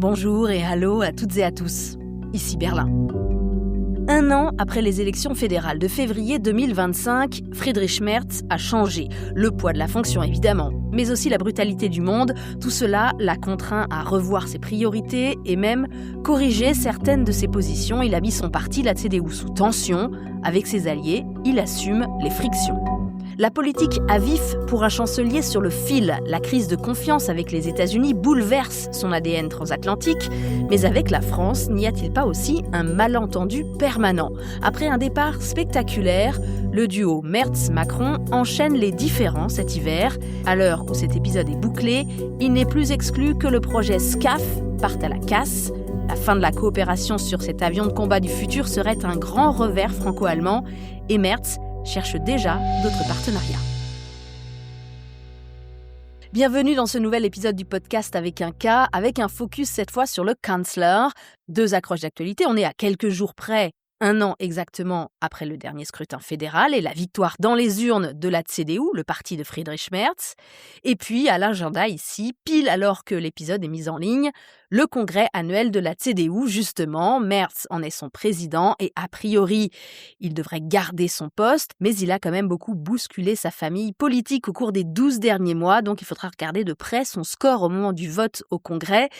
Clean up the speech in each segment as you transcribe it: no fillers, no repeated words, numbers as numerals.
Bonjour et allô à toutes et à tous. Ici Berlin. 1 an après les élections fédérales de février 2025, Friedrich Merz a changé. Le poids de la fonction évidemment, mais aussi la brutalité du monde. Tout cela l'a contraint à revoir ses priorités et même corriger certaines de ses positions. Il a mis son parti, la CDU, sous tension. Avec ses alliés, il assume les frictions. La politique à vif pour un chancelier sur le fil. La crise de confiance avec les États-Unis bouleverse son ADN transatlantique. Mais avec la France, n'y a-t-il pas aussi un malentendu permanent ? Après un départ spectaculaire, le duo Merz-Macron enchaîne les différends cet hiver. À l'heure où cet épisode est bouclé, il n'est plus exclu que le projet SCAF parte à la casse. La fin de la coopération sur cet avion de combat du futur serait un grand revers franco-allemand et Merz cherche déjà d'autres partenariats. Bienvenue dans ce nouvel épisode du podcast avec un K, avec un focus cette fois sur le Kanzler. 2 accroches d'actualité, on est à quelques jours près, 1 an exactement après le dernier scrutin fédéral et la victoire dans les urnes de la CDU, le parti de Friedrich Merz. Et puis à l'agenda ici, pile alors que l'épisode est mis en ligne, le congrès annuel de la CDU, justement. Merz en est son président et a priori, il devrait garder son poste, mais il a quand même beaucoup bousculé sa famille politique au cours des 12 derniers mois, donc il faudra regarder de près son score au moment du vote au congrès,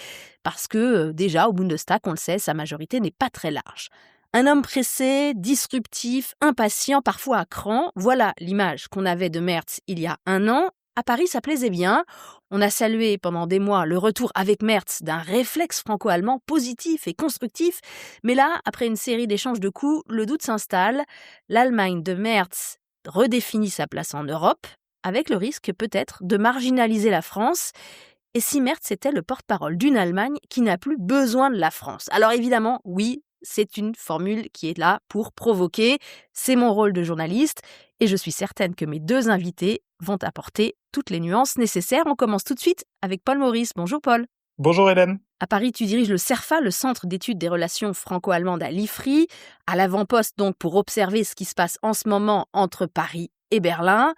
parce que déjà au Bundestag, on le sait, sa majorité n'est pas très large. Un homme pressé, disruptif, impatient, parfois à cran, voilà l'image qu'on avait de Merz il y a 1 an. À Paris, ça plaisait bien. On a salué pendant des mois le retour avec Merz d'un réflexe franco-allemand positif et constructif. Mais là, après une série d'échanges de coups, le doute s'installe. L'Allemagne de Merz redéfinit sa place en Europe, avec le risque peut-être de marginaliser la France. Et si Merz était le porte-parole d'une Allemagne qui n'a plus besoin de la France ? Alors évidemment, oui, c'est une formule qui est là pour provoquer. C'est mon rôle de journaliste et je suis certaine que mes 2 invités vont apporter toutes les nuances nécessaires. On commence tout de suite avec Paul Maurice. Bonjour Paul. Bonjour Hélène. À Paris, tu diriges le CERFA, le Centre d'études des relations franco-allemandes à l'IFRI, à l'avant-poste donc pour observer ce qui se passe en ce moment entre Paris et Berlin.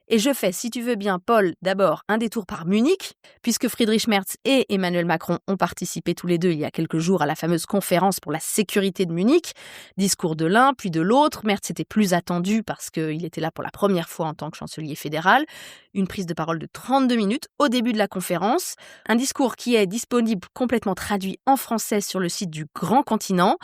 Et je fais, si tu veux bien, Paul, d'abord un détour par Munich, puisque Friedrich Merz et Emmanuel Macron ont participé tous les 2 il y a quelques jours à la fameuse conférence pour la sécurité de Munich. Discours de l'un, puis de l'autre. Merz était plus attendu parce qu'il était là pour la première fois en tant que chancelier fédéral. Une prise de parole de 32 minutes au début de la conférence. Un discours qui est disponible complètement traduit en français sur le site du Grand Continent.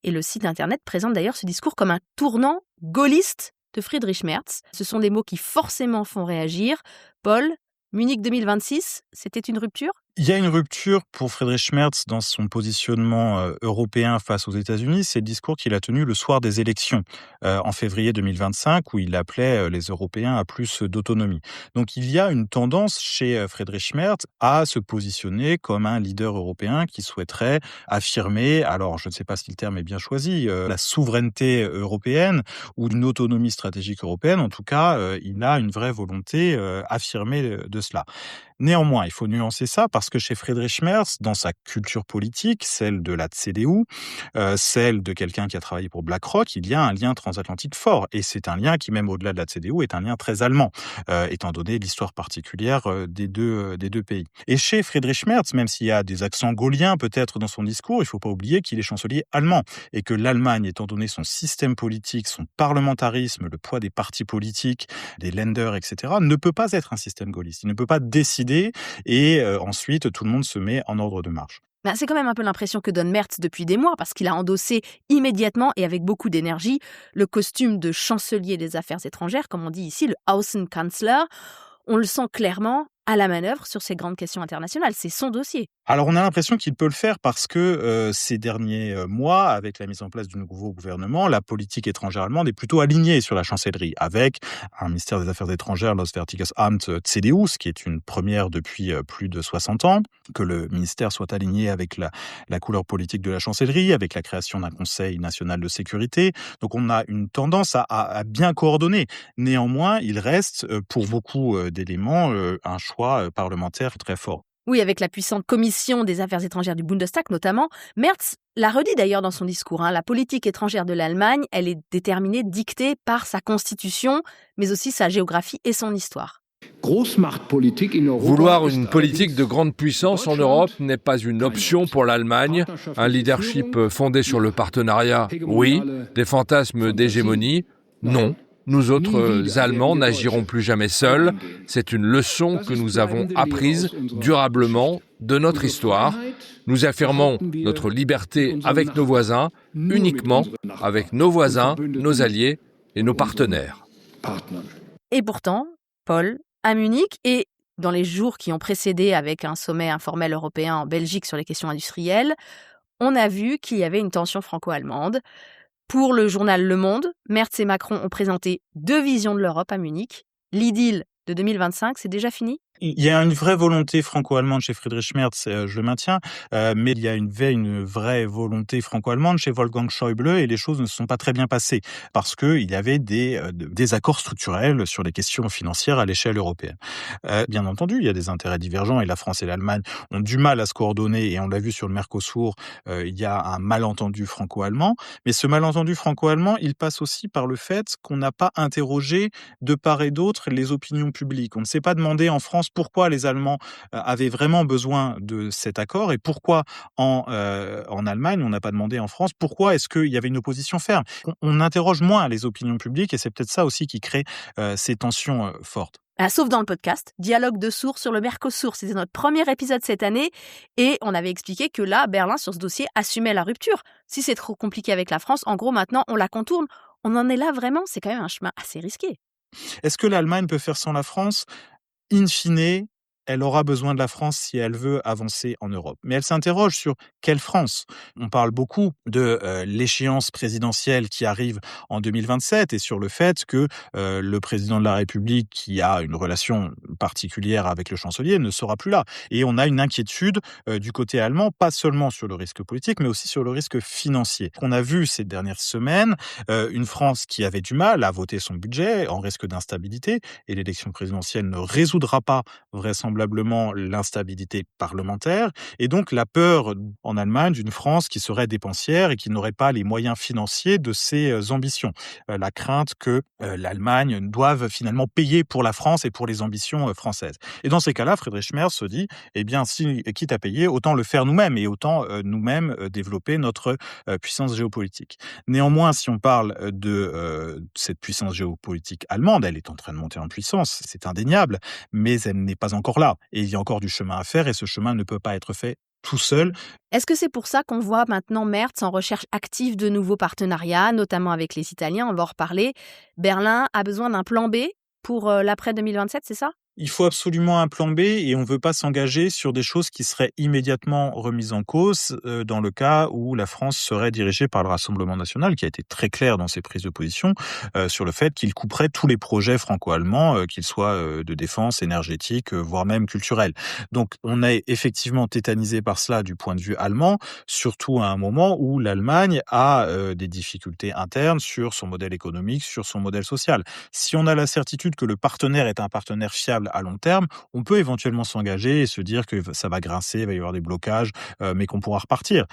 Et le site internet présente d'ailleurs ce discours comme un tournant gaulliste de Friedrich Merz. Ce sont des mots qui forcément font réagir. Paul, Munich 2026, c'était une rupture ? Il y a une rupture pour Friedrich Merz dans son positionnement européen face aux États-Unis. C'est le discours qu'il a tenu le soir des élections en février 2025 où il appelait les Européens à plus d'autonomie. Donc il y a une tendance chez Friedrich Merz à se positionner comme un leader européen qui souhaiterait affirmer, alors je ne sais pas si le terme est bien choisi, la souveraineté européenne ou une autonomie stratégique européenne. En tout cas, il a une vraie volonté affirmée de cela. Néanmoins, il faut nuancer ça parce que chez Friedrich Merz, dans sa culture politique, celle de la CDU, celle de quelqu'un qui a travaillé pour BlackRock, il y a un lien transatlantique fort. Et c'est un lien qui, même au-delà de la CDU, est un lien très allemand, étant donné l'histoire particulière des deux pays. Et chez Friedrich Merz, même s'il y a des accents gauliens peut-être dans son discours, il ne faut pas oublier qu'il est chancelier allemand et que l'Allemagne, étant donné son système politique, son parlementarisme, le poids des partis politiques, des Länder, etc., ne peut pas être un système gaulliste. Il ne peut pas décider et ensuite tout le monde se met en ordre de marche. C'est quand même un peu l'impression que donne Merz depuis des mois parce qu'il a endossé immédiatement et avec beaucoup d'énergie le costume de chancelier des affaires étrangères, comme on dit ici, le Außenkanzler. On le sent clairement à la manœuvre sur ces grandes questions internationales. C'est son dossier. Alors on a l'impression qu'il peut le faire parce que ces derniers mois, avec la mise en place du nouveau gouvernement, la politique étrangère allemande est plutôt alignée sur la chancellerie, avec un ministère des Affaires étrangères, l'Auswärtiges Amt CDU, ce qui est une première depuis plus de 60 ans, que le ministère soit aligné avec la couleur politique de la chancellerie, avec la création d'un Conseil national de sécurité. Donc on a une tendance à bien coordonner. Néanmoins, il reste pour beaucoup d'éléments un choix parlementaire très fort. Oui, avec la puissante commission des affaires étrangères du Bundestag notamment. Merz l'a redit d'ailleurs dans son discours. La politique étrangère de l'Allemagne, elle est déterminée, dictée par sa constitution, mais aussi sa géographie et son histoire. Vouloir une politique de grande puissance en Europe n'est pas une option pour l'Allemagne. Un leadership fondé sur le partenariat, oui. Des fantasmes d'hégémonie, non. Nous autres Allemands n'agirons plus jamais seuls. C'est une leçon que nous avons apprise durablement de notre histoire. Nous affirmons notre liberté avec nos voisins, uniquement avec nos voisins, nos alliés et nos partenaires. Et pourtant, Paul, à Munich et dans les jours qui ont précédé avec un sommet informel européen en Belgique sur les questions industrielles, on a vu qu'il y avait une tension franco-allemande. Pour le journal Le Monde, Merz et Macron ont présenté 2 visions de l'Europe à Munich. L'idylle de 2025, c'est déjà fini ? Il y a une vraie volonté franco-allemande chez Friedrich Merz, je le maintiens, mais il y a une vraie volonté franco-allemande chez Wolfgang Schäuble et les choses ne se sont pas très bien passées parce qu'il y avait des accords structurels sur les questions financières à l'échelle européenne. Bien entendu, il y a des intérêts divergents et la France et l'Allemagne ont du mal à se coordonner et on l'a vu sur le Mercosur, il y a un malentendu franco-allemand, mais ce malentendu franco-allemand, il passe aussi par le fait qu'on n'a pas interrogé de part et d'autre les opinions publiques. On ne s'est pas demandé en France pourquoi les Allemands avaient vraiment besoin de cet accord et pourquoi en Allemagne, on n'a pas demandé en France pourquoi est-ce qu'il y avait une opposition ferme. On interroge moins les opinions publiques et c'est peut-être ça aussi qui crée ces tensions fortes. Sauf dans le podcast, Dialogue de sourds sur le Mercosur. C'était notre premier épisode cette année et on avait expliqué que là, Berlin, sur ce dossier, assumait la rupture. Si c'est trop compliqué avec la France, en gros, maintenant, on la contourne. On en est là vraiment, c'est quand même un chemin assez risqué. Est-ce que l'Allemagne peut faire sans la France ? In fine, elle aura besoin de la France si elle veut avancer en Europe. Mais elle s'interroge sur quelle France ? On parle beaucoup de l'échéance présidentielle qui arrive en 2027 et sur le fait que le président de la République, qui a une relation particulière avec le chancelier, ne sera plus là. Et on a une inquiétude du côté allemand, pas seulement sur le risque politique, mais aussi sur le risque financier. On a vu ces dernières semaines une France qui avait du mal à voter son budget en risque d'instabilité et l'élection présidentielle ne résoudra pas vraisemblablement l'instabilité parlementaire et donc la peur en Allemagne d'une France qui serait dépensière et qui n'aurait pas les moyens financiers de ses ambitions. La crainte que l'Allemagne doive finalement payer pour la France et pour les ambitions françaises. Et dans ces cas-là, Friedrich Merz se dit, eh bien, si quitte à payer, autant le faire nous-mêmes et autant nous-mêmes développer notre puissance géopolitique. Néanmoins, si on parle de cette puissance géopolitique allemande, elle est en train de monter en puissance, c'est indéniable, mais elle n'est pas encore là. Et il y a encore du chemin à faire et ce chemin ne peut pas être fait tout seul. Est-ce que c'est pour ça qu'on voit maintenant Merz en recherche active de nouveaux partenariats, notamment avec les Italiens, on va en reparler. Berlin a besoin d'un plan B pour l'après 2027, c'est ça ? Il faut absolument un plan B et on ne veut pas s'engager sur des choses qui seraient immédiatement remises en cause dans le cas où la France serait dirigée par le Rassemblement national, qui a été très clair dans ses prises de position sur le fait qu'il couperait tous les projets franco-allemands, qu'ils soient de défense, énergétique, voire même culturels. Donc on est effectivement tétanisé par cela du point de vue allemand, surtout à un moment où l'Allemagne a des difficultés internes sur son modèle économique, sur son modèle social. Si on a la certitude que le partenaire est un partenaire fiable à long terme, on peut éventuellement s'engager et se dire que ça va grincer, il va y avoir des blocages, mais qu'on pourra repartir.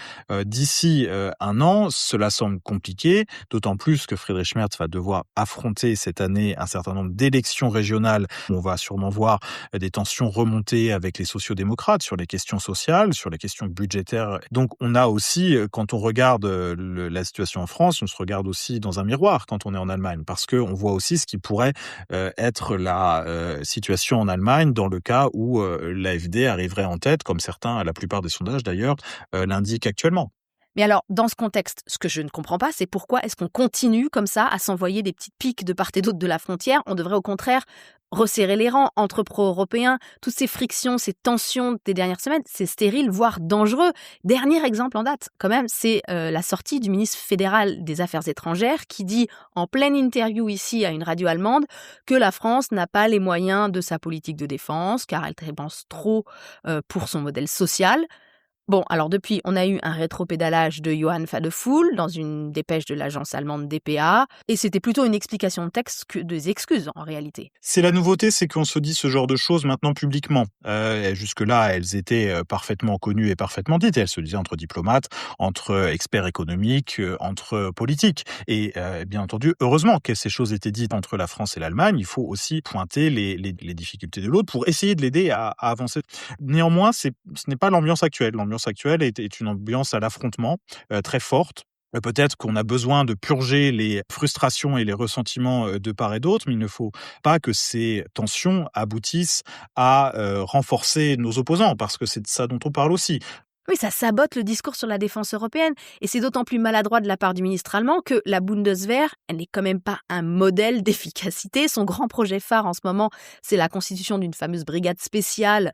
D'ici un an, cela semble compliqué, d'autant plus que Friedrich Merz va devoir affronter cette année un certain nombre d'élections régionales. On va sûrement voir des tensions remonter avec les sociodémocrates sur les questions sociales, sur les questions budgétaires. Donc on a aussi, quand on regarde la situation en France, on se regarde aussi dans un miroir quand on est en Allemagne, parce qu'on voit aussi ce qui pourrait être la situation en Allemagne dans le cas où l'AfD arriverait en tête, comme certains, la plupart des sondages d'ailleurs, l'indiquent actuellement. Mais alors, dans ce contexte, ce que je ne comprends pas, c'est pourquoi est-ce qu'on continue comme ça à s'envoyer des petites piques de part et d'autre de la frontière ? On devrait au contraire resserrer les rangs entre pro-européens. Toutes ces frictions, ces tensions des dernières semaines, c'est stérile, voire dangereux. Dernier exemple en date, quand même, c'est la sortie du ministre fédéral des Affaires étrangères qui dit en pleine interview ici à une radio allemande que la France n'a pas les moyens de sa politique de défense car elle dépense trop pour son modèle social. Bon, alors depuis, on a eu un rétropédalage de Johann Wadephul dans une dépêche de l'agence allemande dpa, et c'était plutôt une explication de texte que des excuses en réalité. C'est la nouveauté, c'est qu'on se dit ce genre de choses maintenant publiquement. Jusque-là, elles étaient parfaitement connues et parfaitement dites. Elles se disaient entre diplomates, entre experts économiques, entre politiques. Et bien entendu, heureusement que ces choses étaient dites entre la France et l'Allemagne. Il faut aussi pointer les difficultés de l'autre pour essayer de l'aider à avancer. Néanmoins, ce n'est pas l'ambiance actuelle. L'ambiance actuelle est une ambiance à l'affrontement très forte. Peut-être qu'on a besoin de purger les frustrations et les ressentiments de part et d'autre, mais il ne faut pas que ces tensions aboutissent à renforcer nos opposants, parce que c'est de ça dont on parle aussi. Oui, ça sabote le discours sur la défense européenne, et c'est d'autant plus maladroit de la part du ministre allemand que la Bundeswehr, elle n'est quand même pas un modèle d'efficacité. Son grand projet phare en ce moment, c'est la constitution d'une fameuse brigade spéciale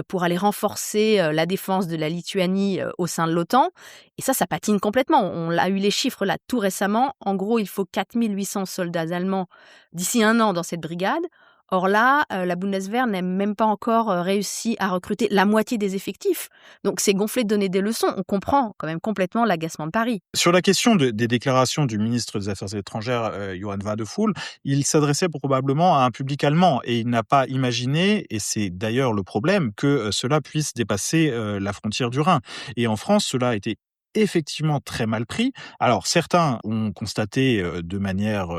pour aller renforcer la défense de la Lituanie au sein de l'OTAN. Et ça patine complètement. On a eu les chiffres là tout récemment. En gros, il faut 4800 soldats allemands d'ici 1 an dans cette brigade. Or là, la Bundeswehr n'a même pas encore réussi à recruter la moitié des effectifs. Donc c'est gonflé de donner des leçons. On comprend quand même complètement l'agacement de Paris. Sur la question des déclarations du ministre des Affaires étrangères, Johann Wadephul, il s'adressait probablement à un public allemand et il n'a pas imaginé, et c'est d'ailleurs le problème, que cela puisse dépasser la frontière du Rhin. Et en France, cela a été effectivement très mal pris. Alors certains ont constaté de manière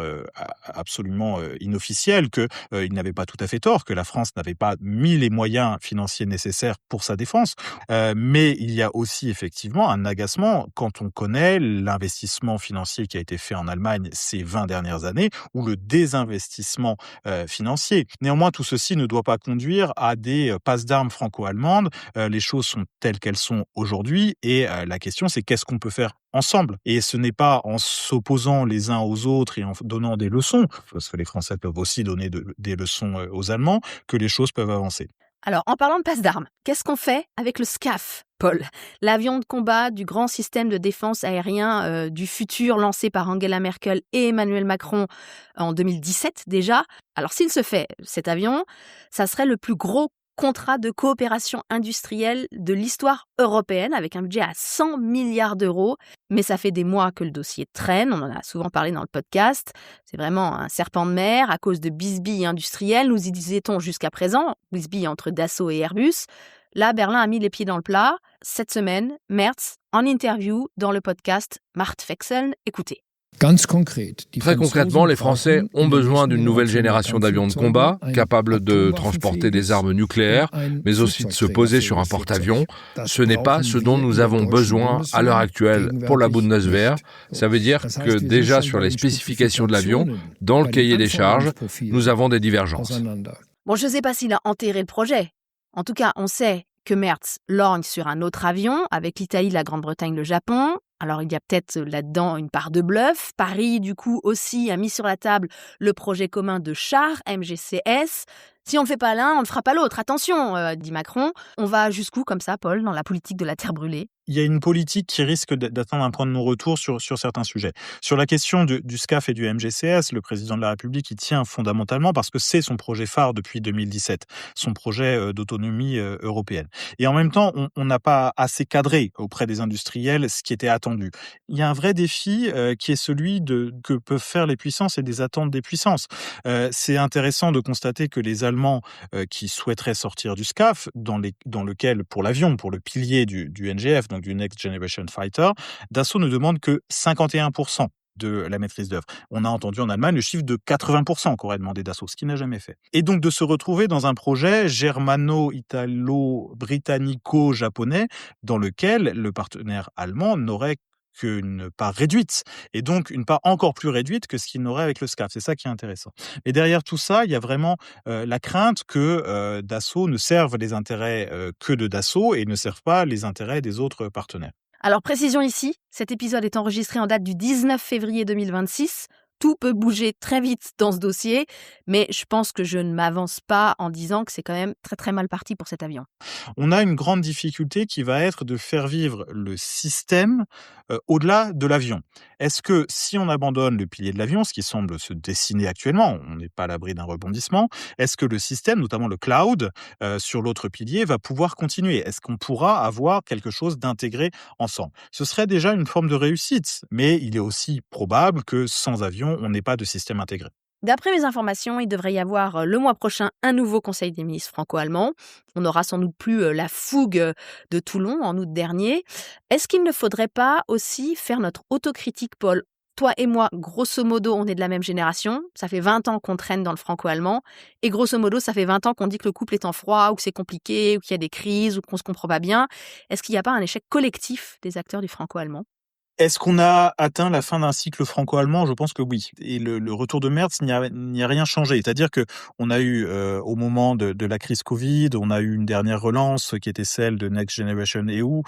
absolument inofficielle que il n'avait pas tout à fait tort, que la France n'avait pas mis les moyens financiers nécessaires pour sa défense, mais il y a aussi effectivement un agacement quand on connaît l'investissement financier qui a été fait en Allemagne ces 20 dernières années, ou le désinvestissement financier. Néanmoins, tout ceci ne doit pas conduire à des passes d'armes franco-allemandes. Les choses sont telles qu'elles sont aujourd'hui, et la question c'est qu'est-ce qu'on peut faire ensemble. Et ce n'est pas en s'opposant les uns aux autres et en donnant des leçons, parce que les Français peuvent aussi donner des leçons aux Allemands, que les choses peuvent avancer. Alors, en parlant de passe d'armes, qu'est-ce qu'on fait avec le SCAF, Paul? L'avion de combat du grand système de défense aérien du futur lancé par Angela Merkel et Emmanuel Macron en 2017 déjà. Alors, s'il se fait, cet avion, ça serait le plus gros contrat de coopération industrielle de l'histoire européenne avec un budget à 100 milliards d'euros. Mais ça fait des mois que le dossier traîne, on en a souvent parlé dans le podcast. C'est vraiment un serpent de mer à cause de bisbilles industrielles, nous y disait-on jusqu'à présent, bisbilles entre Dassault et Airbus. Là, Berlin a mis les pieds dans le plat. Cette semaine, Merz, en interview dans le podcast Mart Wechseln, écoutez. Très concrètement, les Français ont besoin d'une nouvelle génération d'avions de combat, capables de transporter des armes nucléaires, mais aussi de se poser sur un porte-avions. Ce n'est pas ce dont nous avons besoin à l'heure actuelle pour la Bundeswehr. Ça veut dire que déjà sur les spécifications de l'avion, dans le cahier des charges, nous avons des divergences. Bon, je ne sais pas s'il a enterré le projet. En tout cas, on sait que Merz lorgne sur un autre avion avec l'Italie, la Grande-Bretagne, le Japon. Alors, il y a peut-être là-dedans une part de bluff. Paris, du coup, aussi a mis sur la table le projet commun de chars MGCS. Si on ne fait pas l'un, on ne fera pas l'autre. Attention, dit Macron. On va jusqu'où comme ça, Paul, dans la politique de la terre brûlée? Il y a une politique qui risque d'atteindre un point de non-retour sur certains sujets. Sur la question du SCAF et du MGCS, le président de la République y tient fondamentalement parce que c'est son projet phare depuis 2017, son projet d'autonomie européenne. Et en même temps, on n'a pas assez cadré auprès des industriels ce qui était attendu. Il y a un vrai défi qui est celui que peuvent faire les puissances et des attentes des puissances. C'est intéressant de constater que les Allemands qui souhaiteraient sortir du SCAF, dans lequel, pour l'avion, pour le pilier du NGF, donc du Next Generation Fighter, Dassault ne demande que 51% de la maîtrise d'œuvre. On a entendu en Allemagne le chiffre de 80% qu'aurait demandé Dassault, ce qui n'a jamais fait. Et donc de se retrouver dans un projet germano-italo-britannico-japonais dans lequel le partenaire allemand n'aurait qu'une part réduite, et donc une part encore plus réduite que ce qu'il n'aurait avec le SCAF. C'est ça qui est intéressant. Et derrière tout ça, il y a vraiment la crainte que Dassault ne serve les intérêts que de Dassault et ne serve pas les intérêts des autres partenaires. Alors précision ici, cet épisode est enregistré en date du 19 février 2026. Tout peut bouger très vite dans ce dossier, mais je pense que je ne m'avance pas en disant que c'est quand même très très mal parti pour cet avion. On a une grande difficulté qui va être de faire vivre le système au-delà de l'avion. Est-ce que si on abandonne le pilier de l'avion, ce qui semble se dessiner actuellement, on n'est pas à l'abri d'un rebondissement, est-ce que le système, notamment le cloud, sur l'autre pilier, va pouvoir continuer? Est-ce qu'on pourra avoir quelque chose d'intégré ensemble? Ce serait déjà une forme de réussite, mais il est aussi probable que sans avion, on n'ait pas de système intégré. D'après mes informations, il devrait y avoir le mois prochain un nouveau Conseil des ministres franco-allemand. On n'aura sans doute plus la fougue de Toulon en août dernier. Est-ce qu'il ne faudrait pas aussi faire notre autocritique, Paul? Toi et moi, grosso modo, on est de la même génération. Ça fait 20 ans qu'on traîne dans le franco-allemand. Et grosso modo, ça fait 20 ans qu'on dit que le couple est en froid, ou que c'est compliqué, ou qu'il y a des crises, ou qu'on se comprend pas bien. Est-ce qu'il n'y a pas un échec collectif des acteurs du franco-allemand? Est-ce qu'on a atteint la fin d'un cycle franco-allemand? Je pense que oui. Et le retour de Merz n'y a rien changé. C'est-à-dire que on a eu, au moment de la crise Covid, on a eu une dernière relance qui était celle de Next Generation EU.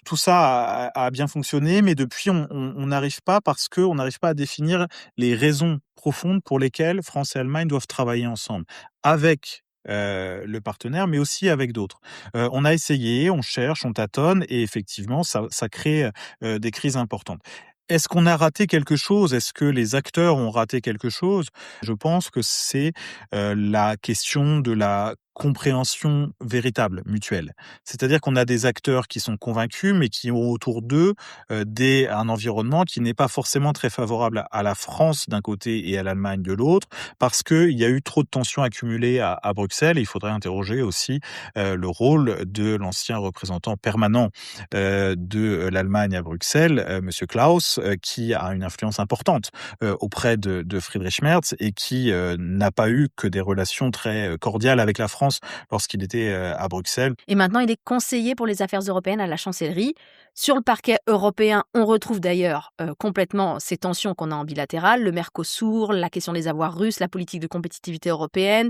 Tout ça a bien fonctionné, mais depuis on n'arrive pas parce qu'on n'arrive pas à définir les raisons profondes pour lesquelles France et Allemagne doivent travailler ensemble. Avec le partenaire, mais aussi avec d'autres. On a essayé, on cherche, on tâtonne et effectivement ça crée des crises importantes. Est-ce qu'on a raté quelque chose? Est-ce que les acteurs ont raté quelque chose? Je pense que c'est la question de la compréhension véritable, mutuelle. C'est-à-dire qu'on a des acteurs qui sont convaincus, mais qui ont autour d'eux un environnement qui n'est pas forcément très favorable à la France d'un côté et à l'Allemagne de l'autre, parce qu'il y a eu trop de tensions accumulées à Bruxelles. Et il faudrait interroger aussi le rôle de l'ancien représentant permanent de l'Allemagne à Bruxelles, Monsieur Klaus, qui a une influence importante auprès de Friedrich Merz et qui n'a pas eu que des relations très cordiales avec la France lorsqu'il était à Bruxelles. Et maintenant, il est conseiller pour les affaires européennes à la chancellerie. Sur le parquet européen, on retrouve d'ailleurs complètement ces tensions qu'on a en bilatéral, le Mercosur, la question des avoirs russes, la politique de compétitivité européenne.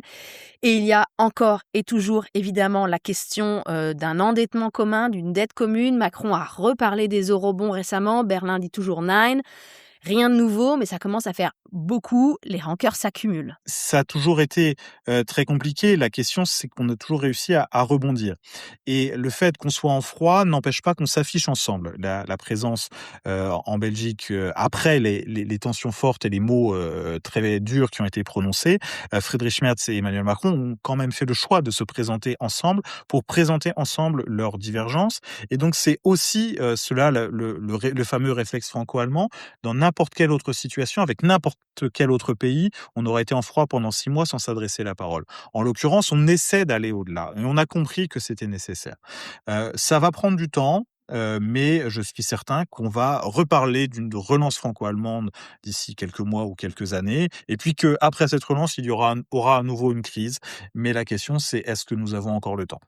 Et il y a encore et toujours, évidemment, la question d'un endettement commun, d'une dette commune. Macron a reparlé des eurobonds récemment, Berlin dit toujours nein. Rien de nouveau, mais ça commence à faire beaucoup, les rancœurs s'accumulent. Ça a toujours été très compliqué. La question, c'est qu'on a toujours réussi à rebondir. Et le fait qu'on soit en froid n'empêche pas qu'on s'affiche ensemble. La présence en Belgique, après les tensions fortes et les mots très durs qui ont été prononcés, Friedrich Merz et Emmanuel Macron ont quand même fait le choix de se présenter ensemble pour présenter ensemble leurs divergences. Et donc, c'est aussi cela, le fameux réflexe franco-allemand. Dans n'importe quelle autre situation, avec n'importe quel autre pays, on aurait été en froid pendant 6 mois sans s'adresser la parole. En l'occurrence, on essaie d'aller au-delà et on a compris que c'était nécessaire. Ça va prendre du temps, mais je suis certain qu'on va reparler d'une relance franco-allemande d'ici quelques mois ou quelques années et puis qu'après cette relance, aura à nouveau une crise. Mais la question, c'est est-ce que nous avons encore le temps?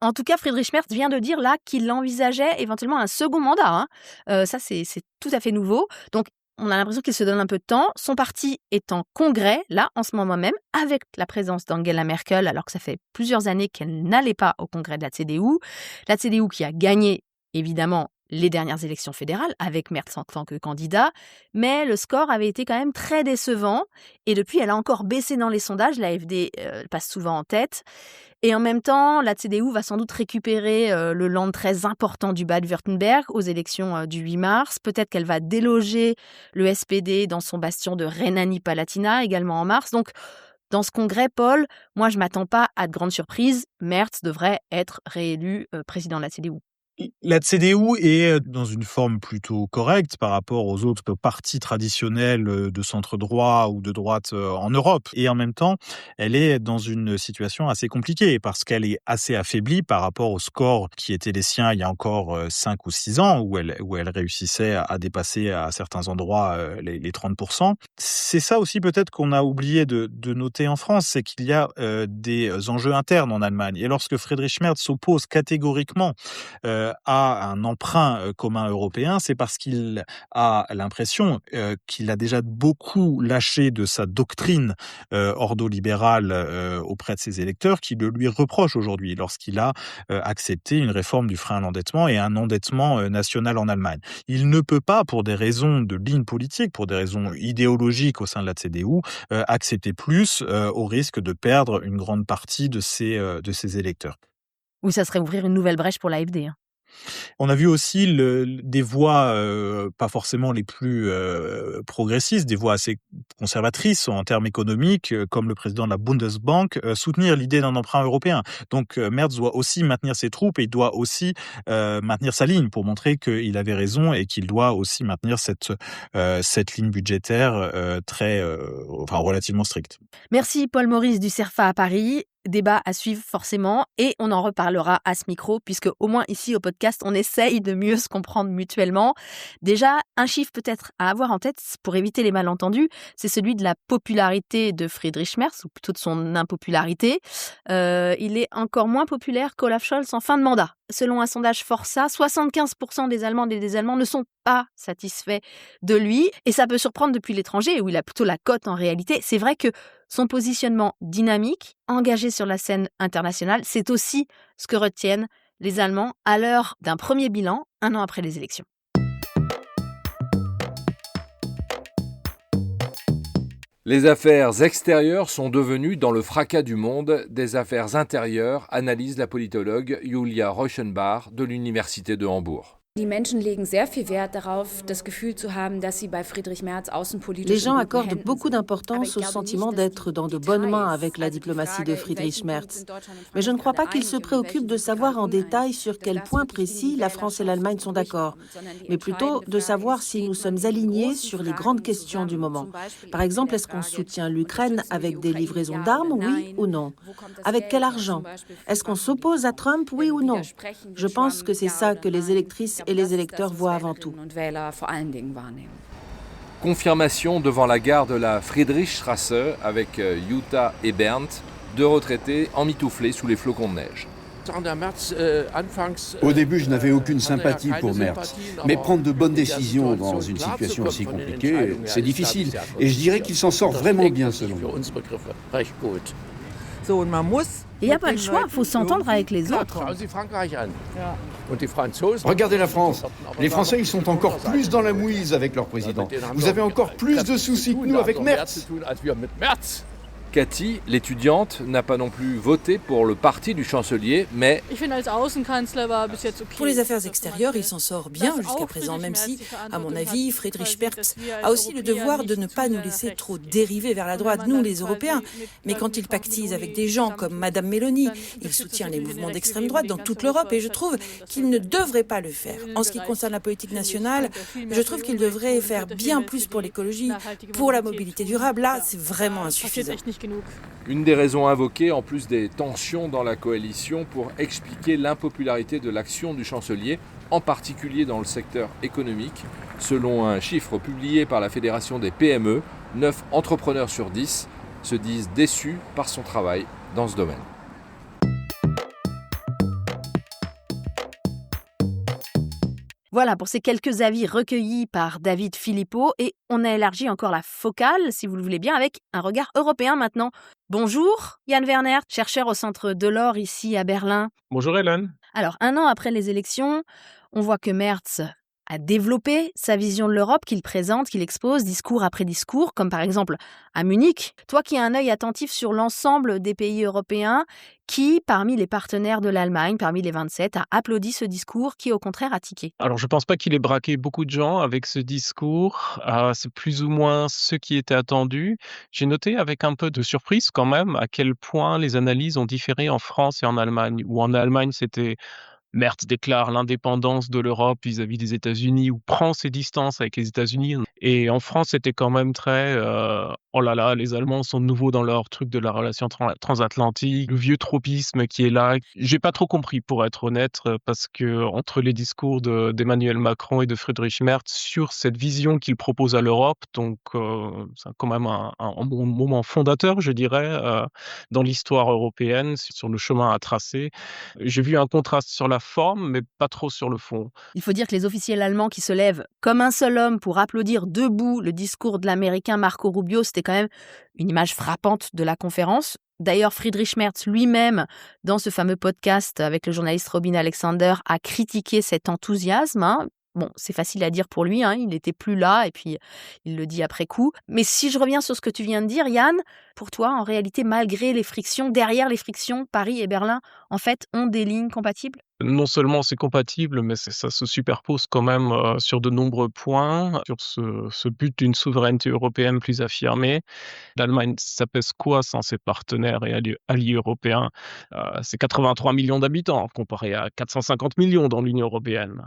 En tout cas, Friedrich Merz vient de dire là qu'il envisageait éventuellement un second mandat. Ça, c'est tout à fait nouveau. Donc, on a l'impression qu'il se donne un peu de temps. Son parti est en congrès, là, en ce moment même, avec la présence d'Angela Merkel, alors que ça fait plusieurs années qu'elle n'allait pas au congrès de la CDU. La CDU qui a gagné, évidemment, les dernières élections fédérales, avec Merz en tant que candidat, mais le score avait été quand même très décevant. Et depuis, elle a encore baissé dans les sondages. L'AfD passe souvent en tête. Et en même temps, la CDU va sans doute récupérer le land très important du Bade-Württemberg aux élections du 8 mars. Peut-être qu'elle va déloger le SPD dans son bastion de Rhénanie-Palatinat, également en mars. Donc, dans ce congrès, Paul, moi, je ne m'attends pas à de grandes surprises. Merz devrait être réélu président de la CDU. La CDU est dans une forme plutôt correcte par rapport aux autres partis traditionnels de centre-droit ou de droite en Europe. Et en même temps, elle est dans une situation assez compliquée parce qu'elle est assez affaiblie par rapport au score qui étaient les siens il y a encore 5 ou 6 ans où elle réussissait à dépasser à certains endroits les 30%. C'est ça aussi peut-être qu'on a oublié de noter en France, c'est qu'il y a des enjeux internes en Allemagne. Et lorsque Friedrich Merz s'oppose catégoriquement a un emprunt commun européen, c'est parce qu'il a l'impression qu'il a déjà beaucoup lâché de sa doctrine ordolibérale auprès de ses électeurs, qui le lui reprochent aujourd'hui lorsqu'il a accepté une réforme du frein à l'endettement et un endettement national en Allemagne. Il ne peut pas, pour des raisons de ligne politique, pour des raisons idéologiques au sein de la CDU, accepter plus au risque de perdre une grande partie de ses électeurs. Oui, ça serait ouvrir une nouvelle brèche pour l'AfD. On a vu aussi des voix pas forcément les plus progressistes, des voix assez conservatrices en termes économiques, comme le président de la Bundesbank, soutenir l'idée d'un emprunt européen. Donc Merz doit aussi maintenir ses troupes et il doit aussi maintenir sa ligne pour montrer qu'il avait raison et qu'il doit aussi maintenir cette ligne budgétaire relativement stricte. Merci Paul Maurice du CERFA à Paris. Débat à suivre forcément et on en reparlera à ce micro puisque au moins ici au podcast on essaye de mieux se comprendre mutuellement. Déjà, un chiffre peut-être à avoir en tête pour éviter les malentendus, c'est celui de la popularité de Friedrich Merz ou plutôt de son impopularité. Il est encore moins populaire qu'Olaf Scholz en fin de mandat. Selon un sondage Forsa, 75% des Allemandes et des Allemands ne sont pas satisfaits de lui et ça peut surprendre depuis l'étranger où il a plutôt la cote en réalité. C'est vrai que son positionnement dynamique, engagé sur la scène internationale, c'est aussi ce que retiennent les Allemands à l'heure d'un premier bilan, 1 an après les élections. Les affaires extérieures sont devenues, dans le fracas du monde, des affaires intérieures, analyse la politologue Julia Reuchenbach de l'Université de Hambourg. Les gens accordent beaucoup d'importance au sentiment d'être dans de bonnes mains avec la diplomatie de Friedrich Merz. Mais je ne crois pas qu'ils se préoccupent de savoir en détail sur quel point précis la France et l'Allemagne sont d'accord, mais plutôt de savoir si nous sommes alignés sur les grandes questions du moment. Par exemple, est-ce qu'on soutient l'Ukraine avec des livraisons d'armes, oui ou non? Avec quel argent? Est-ce qu'on s'oppose à Trump, oui ou non? Je pense que c'est ça que les électrices et les électeurs voient avant tout. Confirmation devant la gare de la Friedrichstraße avec Jutta et Bernd, deux retraités emmitouflés sous les flocons de neige. Au début, je n'avais aucune sympathie pour Merz. Mais prendre de bonnes décisions dans une situation aussi compliquée, c'est difficile. Et je dirais qu'il s'en sort vraiment bien, selon moi. Il n'y a pas le choix, il faut s'entendre avec les autres. Regardez la France. Les Français, ils sont encore plus dans la mouise avec leur président. Vous avez encore plus de soucis que nous avec Merz. Cathy, l'étudiante, n'a pas non plus voté pour le parti du chancelier, mais pour les affaires extérieures, il s'en sort bien jusqu'à présent, même si, à mon avis, Friedrich Merz a aussi le devoir de ne pas nous laisser trop dériver vers la droite, nous les Européens. Mais quand il pactise avec des gens comme Madame Meloni, il soutient les mouvements d'extrême droite dans toute l'Europe et je trouve qu'il ne devrait pas le faire. En ce qui concerne la politique nationale, je trouve qu'il devrait faire bien plus pour l'écologie, pour la mobilité durable. Là, c'est vraiment insuffisant. Une des raisons invoquées, en plus des tensions dans la coalition, pour expliquer l'impopularité de l'action du chancelier, en particulier dans le secteur économique. Selon un chiffre publié par la Fédération des PME, 9 entrepreneurs sur 10 se disent déçus par son travail dans ce domaine. Voilà pour ces quelques avis recueillis par David Philippot et on a élargi encore la focale, si vous le voulez bien, avec un regard européen maintenant. Bonjour Yann Wernert, chercheur au Centre Delors ici à Berlin. Bonjour Hélène. Alors, 1 an après les élections, on voit que Merz a développé sa vision de l'Europe qu'il présente, qu'il expose discours après discours, comme par exemple à Munich. Toi qui as un œil attentif sur l'ensemble des pays européens, qui, parmi les partenaires de l'Allemagne, parmi les 27, a applaudi ce discours, qui au contraire a tiqué? Alors je ne pense pas qu'il ait braqué beaucoup de gens avec ce discours. C'est plus ou moins ce qui était attendu. J'ai noté avec un peu de surprise quand même à quel point les analyses ont différé en France et en Allemagne. Où en Allemagne c'était Merz déclare l'indépendance de l'Europe vis-à-vis des États-Unis ou prend ses distances avec les États-Unis. Et en France, c'était quand même très oh là là, les Allemands sont de nouveau dans leur truc de la relation transatlantique, le vieux tropisme qui est là. J'ai pas trop compris, pour être honnête, parce que entre les discours d'Emmanuel Macron et de Friedrich Merz sur cette vision qu'il propose à l'Europe, donc c'est quand même un moment fondateur, je dirais, dans l'histoire européenne, sur le chemin à tracer. J'ai vu un contraste sur la forme, mais pas trop sur le fond. Il faut dire que les officiels allemands qui se lèvent comme un seul homme pour applaudir debout le discours de l'Américain Marco Rubio, c'était quand même une image frappante de la conférence. D'ailleurs, Friedrich Merz lui-même, dans ce fameux podcast avec le journaliste Robin Alexander, a critiqué cet enthousiasme. Bon, c'est facile à dire pour lui, il n'était plus là et puis il le dit après coup. Mais si je reviens sur ce que tu viens de dire, Yann, pour toi, en réalité, malgré les frictions, derrière les frictions, Paris et Berlin, en fait, ont des lignes compatibles ? Non seulement c'est compatible, mais ça se superpose quand même sur de nombreux points, sur ce but d'une souveraineté européenne plus affirmée. L'Allemagne, ça pèse quoi sans ses partenaires et alliés européens ? C'est 83 millions d'habitants, comparé à 450 millions dans l'Union européenne.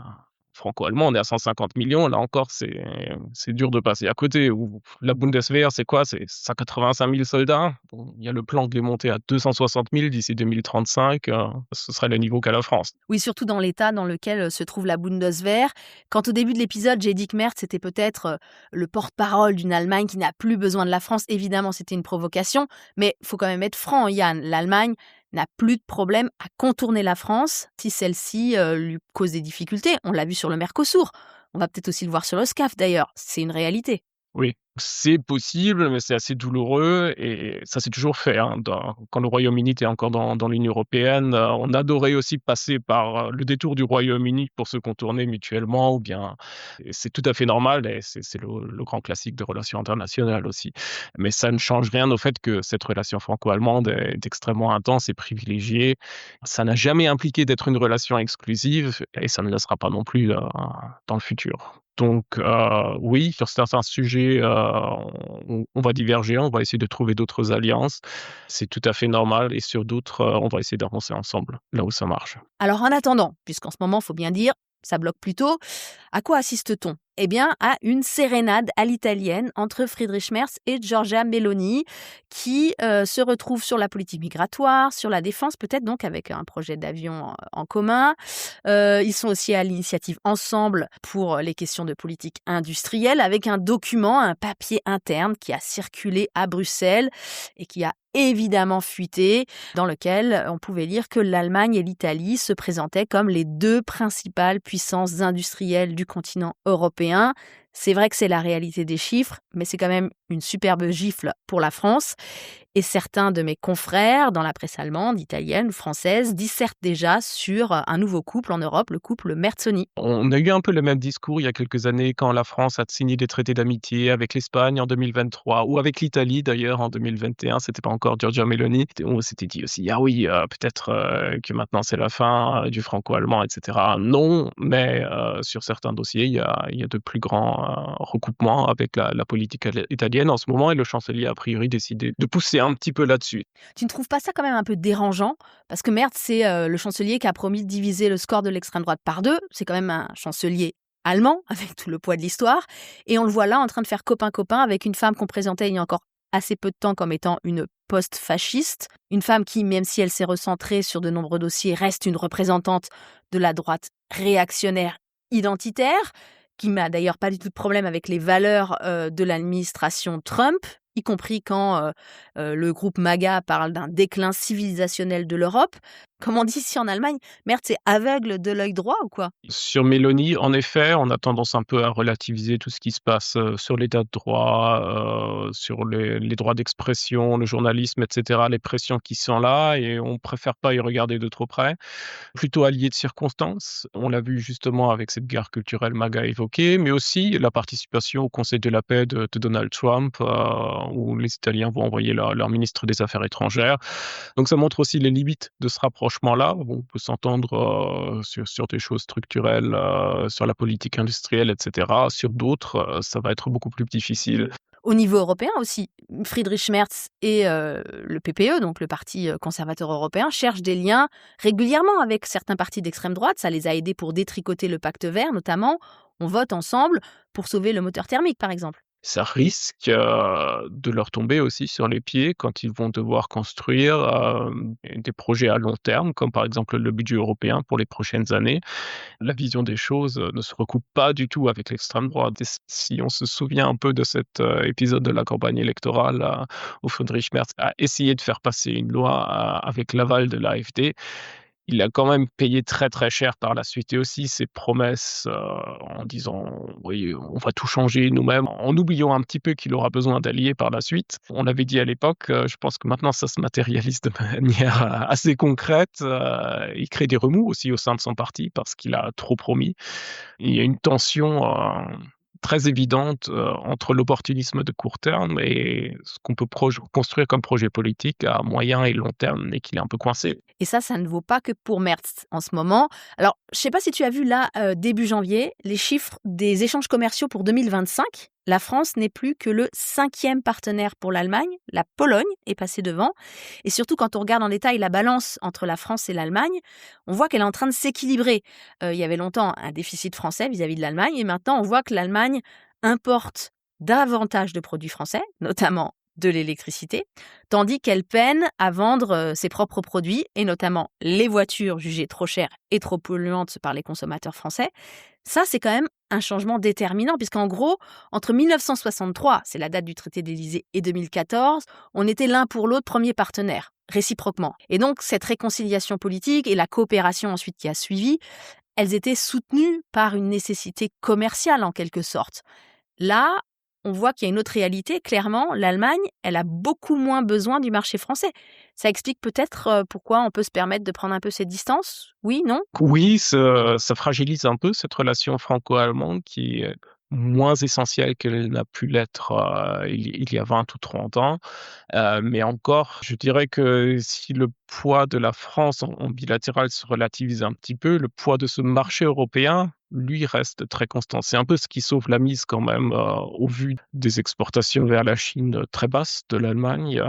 Franco-allemand, on est à 150 millions. Là encore, c'est dur de passer à côté. Ou la Bundeswehr, c'est quoi ? C'est 185 000 soldats. Bon, il y a le plan de les monter à 260 000 d'ici 2035. Ce serait le niveau qu'a la France. Oui, surtout dans l'état dans lequel se trouve la Bundeswehr. Quand au début de l'épisode, j'ai dit que Merz était peut-être le porte-parole d'une Allemagne qui n'a plus besoin de la France, évidemment, c'était une provocation. Mais il faut quand même être franc, Yann. L'Allemagne n'a plus de problème à contourner la France si celle-ci lui cause des difficultés. On l'a vu sur le Mercosur. On va peut-être aussi le voir sur le SCAF d'ailleurs. C'est une réalité. Oui, c'est possible, mais c'est assez douloureux et ça s'est toujours fait. Quand le Royaume-Uni était encore dans l'Union européenne, on adorait aussi passer par le détour du Royaume-Uni pour se contourner mutuellement, ou bien c'est tout à fait normal et c'est le grand classique de relations internationales aussi. Mais ça ne change rien au fait que cette relation franco-allemande est extrêmement intense et privilégiée. Ça n'a jamais impliqué d'être une relation exclusive et ça ne le sera pas non plus dans le futur. Donc oui, sur certains sujets, on va diverger, on va essayer de trouver d'autres alliances. C'est tout à fait normal et sur d'autres, on va essayer d'avancer ensemble, là où ça marche. Alors en attendant, puisqu'en ce moment, il faut bien dire, ça bloque plutôt, à quoi assiste-t-on ? Eh bien, à une sérénade à l'italienne entre Friedrich Merz et Giorgia Meloni, qui se retrouvent sur la politique migratoire, sur la défense, peut-être donc avec un projet d'avion en commun. Ils sont aussi à l'initiative ensemble pour les questions de politique industrielle, avec un document, un papier interne qui a circulé à Bruxelles et qui a évidemment fuité, dans lequel on pouvait lire que l'Allemagne et l'Italie se présentaient comme les deux principales puissances industrielles du continent européen. C'est vrai que c'est la réalité des chiffres, mais c'est quand même une superbe gifle pour la France. Et certains de mes confrères dans la presse allemande, italienne ou française dissertent déjà sur un nouveau couple en Europe, le couple Merzoni. On a eu un peu le même discours il y a quelques années quand la France a signé des traités d'amitié avec l'Espagne en 2023 ou avec l'Italie d'ailleurs en 2021. C'était pas encore Giorgia Meloni. On s'était dit aussi, peut-être que maintenant c'est la fin du franco-allemand, etc. Non, mais sur certains dossiers, il y a de plus grands recoupements avec la politique italienne en ce moment et le chancelier a priori décidé de pousser un petit peu là-dessus. Tu ne trouves pas ça quand même un peu dérangeant ? Parce que Merz, c'est le chancelier qui a promis de diviser le score de l'extrême droite par deux. C'est quand même un chancelier allemand, avec tout le poids de l'histoire. Et on le voit là en train de faire copain-copain avec une femme qu'on présentait il y a encore assez peu de temps comme étant une post-fasciste. Une femme qui, même si elle s'est recentrée sur de nombreux dossiers, reste une représentante de la droite réactionnaire identitaire, qui n'a d'ailleurs pas du tout de problème avec les valeurs de l'administration Trump, y compris quand le groupe MAGA parle d'un déclin civilisationnel de l'Europe. Comme on dit ici en Allemagne, Merz est aveugle de l'œil droit ou quoi ? Sur Meloni, en effet, on a tendance un peu à relativiser tout ce qui se passe sur l'état de droit, sur les droits d'expression, le journalisme, etc., les pressions qui sont là, et on préfère pas y regarder de trop près. Plutôt allié de circonstances, on l'a vu justement avec cette guerre culturelle MAGA évoquée, mais aussi la participation au Conseil de la paix de Donald Trump, où les Italiens vont envoyer leur ministre des Affaires étrangères. Donc ça montre aussi les limites de ce rapprochement-là. On peut s'entendre sur des choses structurelles, sur la politique industrielle, etc. Sur d'autres, ça va être beaucoup plus difficile. Au niveau européen aussi, Friedrich Merz et le PPE, donc le Parti conservateur européen, cherchent des liens régulièrement avec certains partis d'extrême droite. Ça les a aidés pour détricoter le pacte vert, notamment. On vote ensemble pour sauver le moteur thermique, par exemple. Ça risque de leur tomber aussi sur les pieds quand ils vont devoir construire des projets à long terme, comme par exemple le budget européen pour les prochaines années. La vision des choses ne se recoupe pas du tout avec l'extrême droite. Et si on se souvient un peu de cet épisode de la campagne électorale où Friedrich Merz a essayé de faire passer une loi avec l'aval de l'AfD, il a quand même payé très très cher par la suite et aussi ses promesses en disant oui, on va tout changer nous-mêmes, en oubliant un petit peu qu'il aura besoin d'alliés par la suite. On l'avait dit à l'époque, je pense que maintenant ça se matérialise de manière assez concrète. Il crée des remous aussi au sein de son parti parce qu'il a trop promis. Il y a une tension très évidente entre l'opportunisme de court terme et ce qu'on peut construire comme projet politique à moyen et long terme et qu'il est un peu coincé. Et ça ne vaut pas que pour Merz en ce moment. Alors, je ne sais pas si tu as vu là, début janvier, les chiffres des échanges commerciaux pour 2025. La France n'est plus que le 5e partenaire pour l'Allemagne. La Pologne est passée devant. Et surtout, quand on regarde en détail la balance entre la France et l'Allemagne, on voit qu'elle est en train de s'équilibrer. Il y avait longtemps un déficit français vis-à-vis de l'Allemagne. Et maintenant, on voit que l'Allemagne importe davantage de produits français, notamment de l'électricité, tandis qu'elle peine à vendre ses propres produits, et notamment les voitures jugées trop chères et trop polluantes par les consommateurs français. Ça, c'est quand même un changement déterminant, puisqu'en gros, entre 1963, c'est la date du traité d'Élysée, et 2014, on était l'un pour l'autre premier partenaire, réciproquement. Et donc, cette réconciliation politique et la coopération ensuite qui a suivi, elles étaient soutenues par une nécessité commerciale en quelque sorte. Là, on voit qu'il y a une autre réalité. Clairement, l'Allemagne, elle a beaucoup moins besoin du marché français. Ça explique peut-être pourquoi on peut se permettre de prendre un peu cette distance. Oui, non ? Oui, ça fragilise un peu cette relation franco-allemande qui est moins essentielle qu'elle n'a pu l'être il y a 20 ou 30 ans. Mais encore, je dirais que si le poids de la France en bilatéral se relativise un petit peu, le poids de ce marché européen, lui, reste très constant. C'est un peu ce qui sauve la mise quand même au vu des exportations vers la Chine très basses de l'Allemagne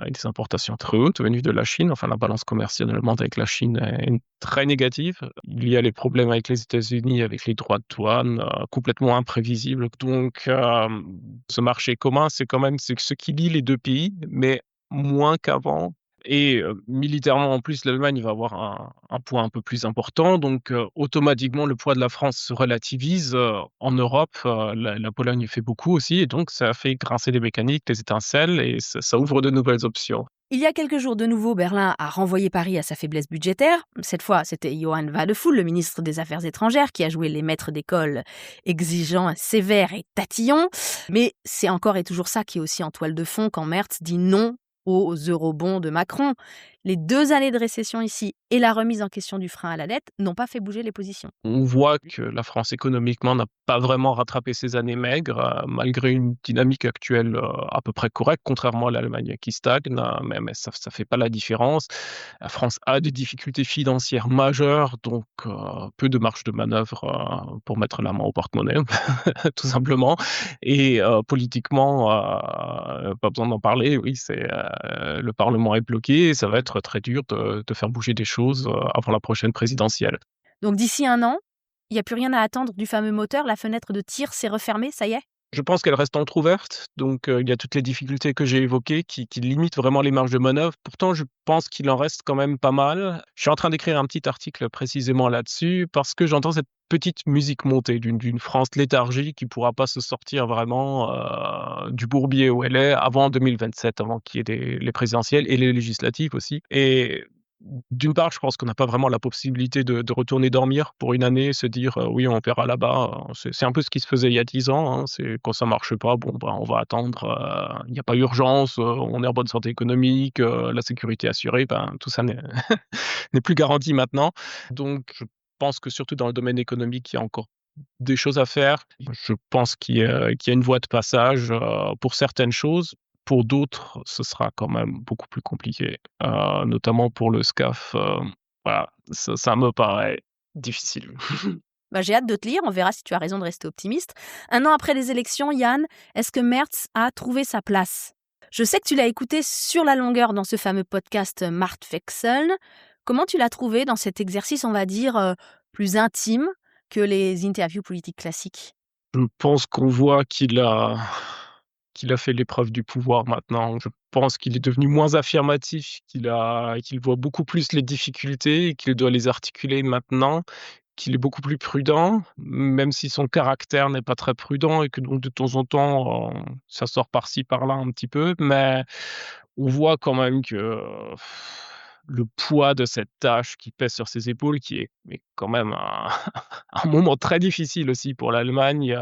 et des importations très hautes venues de la Chine. Enfin, la balance commerciale allemande avec la Chine est très négative. Il y a les problèmes avec les États-Unis, avec les droits de douane complètement imprévisibles. Donc, ce marché commun, c'est quand même ce qui lie les deux pays, mais moins qu'avant. Et militairement, en plus, l'Allemagne va avoir un poids un peu plus important. Donc, automatiquement, le poids de la France se relativise. En Europe, la Pologne fait beaucoup aussi. Et donc, ça fait grincer des mécaniques, des étincelles, et ça ouvre de nouvelles options. Il y a quelques jours de nouveau, Berlin a renvoyé Paris à sa faiblesse budgétaire. Cette fois, c'était Johann Wadephul, le ministre des Affaires étrangères, qui a joué les maîtres d'école exigeants, sévères et tatillons. Mais c'est encore et toujours ça qui est aussi en toile de fond quand Merz dit non aux eurobonds de Macron. Les 2 années de récession ici et la remise en question du frein à la dette n'ont pas fait bouger les positions. On voit que la France économiquement n'a pas vraiment rattrapé ses années maigres, malgré une dynamique actuelle à peu près correcte, contrairement à l'Allemagne qui stagne, mais ça ne fait pas la différence. La France a des difficultés financières majeures, donc peu de marge de manœuvre pour mettre la main au porte-monnaie, tout simplement. Et politiquement, pas besoin d'en parler, oui, le Parlement est bloqué et ça va être très dur de faire bouger des choses avant la prochaine présidentielle. Donc d'ici 1 an, il n'y a plus rien à attendre du fameux moteur, la fenêtre de tir s'est refermée, ça y est ? Je pense qu'elle reste entrouverte, donc il y a toutes les difficultés que j'ai évoquées qui limitent vraiment les marges de manœuvre. Pourtant, je pense qu'il en reste quand même pas mal. Je suis en train d'écrire un petit article précisément là-dessus parce que j'entends cette petite musique monter d'une France léthargique qui ne pourra pas se sortir vraiment du bourbier où elle est avant 2027, avant qu'il y ait les présidentielles et les législatives aussi. Et d'une part, je pense qu'on n'a pas vraiment la possibilité de retourner dormir pour une année, se dire oui, on verra là-bas. C'est un peu ce qui se faisait il y a 10 ans. Hein. C'est quand ça marche pas, on va attendre. Il n'y a pas urgence. On est en bonne santé économique, la sécurité assurée. Tout ça n'est n'est plus garanti maintenant. Donc, je pense que surtout dans le domaine économique, il y a encore des choses à faire. Je pense qu'il y a une voie de passage pour certaines choses. Pour d'autres, ce sera quand même beaucoup plus compliqué, notamment pour le SCAF. Voilà, ça me paraît difficile. J'ai hâte de te lire, on verra si tu as raison de rester optimiste. 1 an après les élections, Yann, est-ce que Merz a trouvé sa place ? Je sais que tu l'as écouté sur la longueur dans ce fameux podcast Machtwechseln. Comment tu l'as trouvé dans cet exercice, on va dire, plus intime que les interviews politiques classiques ? Je pense qu'on voit qu'il a fait l'épreuve du pouvoir maintenant. Je pense qu'il est devenu moins affirmatif, qu'il voit beaucoup plus les difficultés et qu'il doit les articuler maintenant, qu'il est beaucoup plus prudent, même si son caractère n'est pas très prudent et que donc de temps en temps, ça sort par-ci, par-là un petit peu. Mais on voit quand même que le poids de cette tâche qui pèse sur ses épaules, qui est quand même un moment très difficile aussi pour l'Allemagne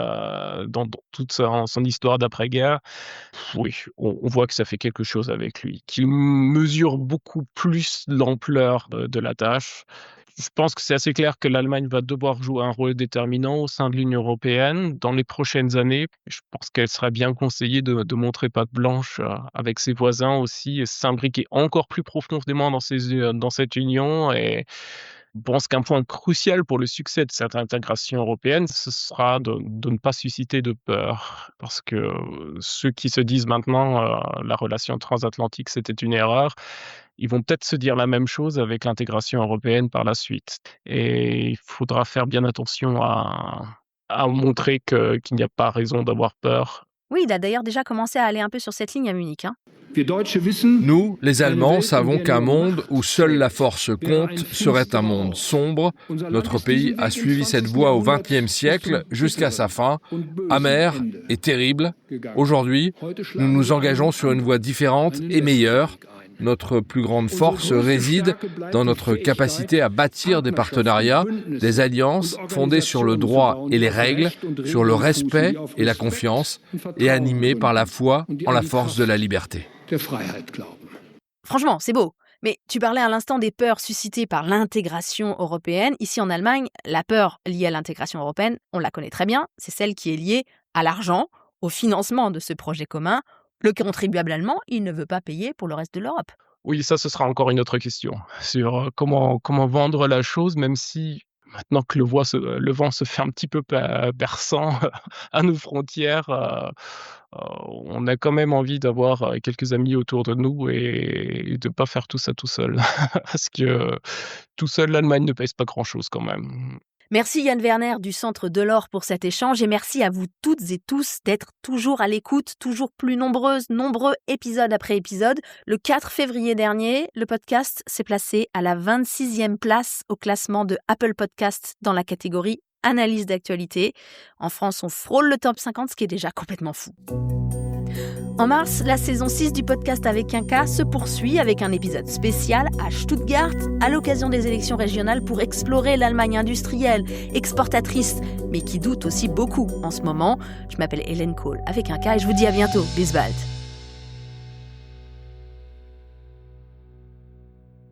dans toute son histoire d'après-guerre. Oui, on voit que ça fait quelque chose avec lui, qu'il mesure beaucoup plus l'ampleur de la tâche. Je pense que c'est assez clair que l'Allemagne va devoir jouer un rôle déterminant au sein de l'Union européenne dans les prochaines années. Je pense qu'elle serait bien conseillée de montrer patte blanche avec ses voisins aussi, et s'imbriquer encore plus profondément dans cette union. Et je pense qu'un point crucial pour le succès de cette intégration européenne, ce sera de ne pas susciter de peur. Parce que ceux qui se disent maintenant la relation transatlantique, c'était une erreur, ils vont peut-être se dire la même chose avec l'intégration européenne par la suite. Et il faudra faire bien attention à montrer qu'il n'y a pas raison d'avoir peur. Oui, il a d'ailleurs déjà commencé à aller un peu sur cette ligne à Munich. Nous, les Allemands, savons qu'un monde où seule la force compte serait un monde sombre. Notre pays a suivi cette voie au XXe siècle jusqu'à sa fin, amère et terrible. Aujourd'hui, nous nous engageons sur une voie différente et meilleure. Notre plus grande force réside dans notre capacité à bâtir des partenariats, des alliances fondées sur le droit et les règles, sur le respect et la confiance, et animées par la foi en la force de la liberté. Franchement, c'est beau. Mais tu parlais à l'instant des peurs suscitées par l'intégration européenne. Ici en Allemagne, la peur liée à l'intégration européenne, on la connaît très bien, c'est celle qui est liée à l'argent, au financement de ce projet commun. Le contribuable allemand, il ne veut pas payer pour le reste de l'Europe. Oui, ça, ce sera encore une autre question sur comment vendre la chose, même si maintenant que le vent se fait un petit peu perçant à nos frontières, on a quand même envie d'avoir quelques amis autour de nous et de ne pas faire tout ça tout seul. Parce que tout seul, l'Allemagne ne pèse pas grand-chose quand même. Merci Yann Werner du Centre Delors pour cet échange et merci à vous toutes et tous d'être toujours à l'écoute, toujours plus nombreux épisode après épisode. Le 4 février dernier, le podcast s'est placé à la 26e place au classement de Apple Podcasts dans la catégorie Analyse d'actualité. En France, on frôle le top 50, ce qui est déjà complètement fou. En mars, la saison 6 du podcast Avec un K se poursuit avec un épisode spécial à Stuttgart à l'occasion des élections régionales pour explorer l'Allemagne industrielle, exportatrice, mais qui doute aussi beaucoup en ce moment. Je m'appelle Hélène Kohl avec un K et je vous dis à bientôt. Bis bald.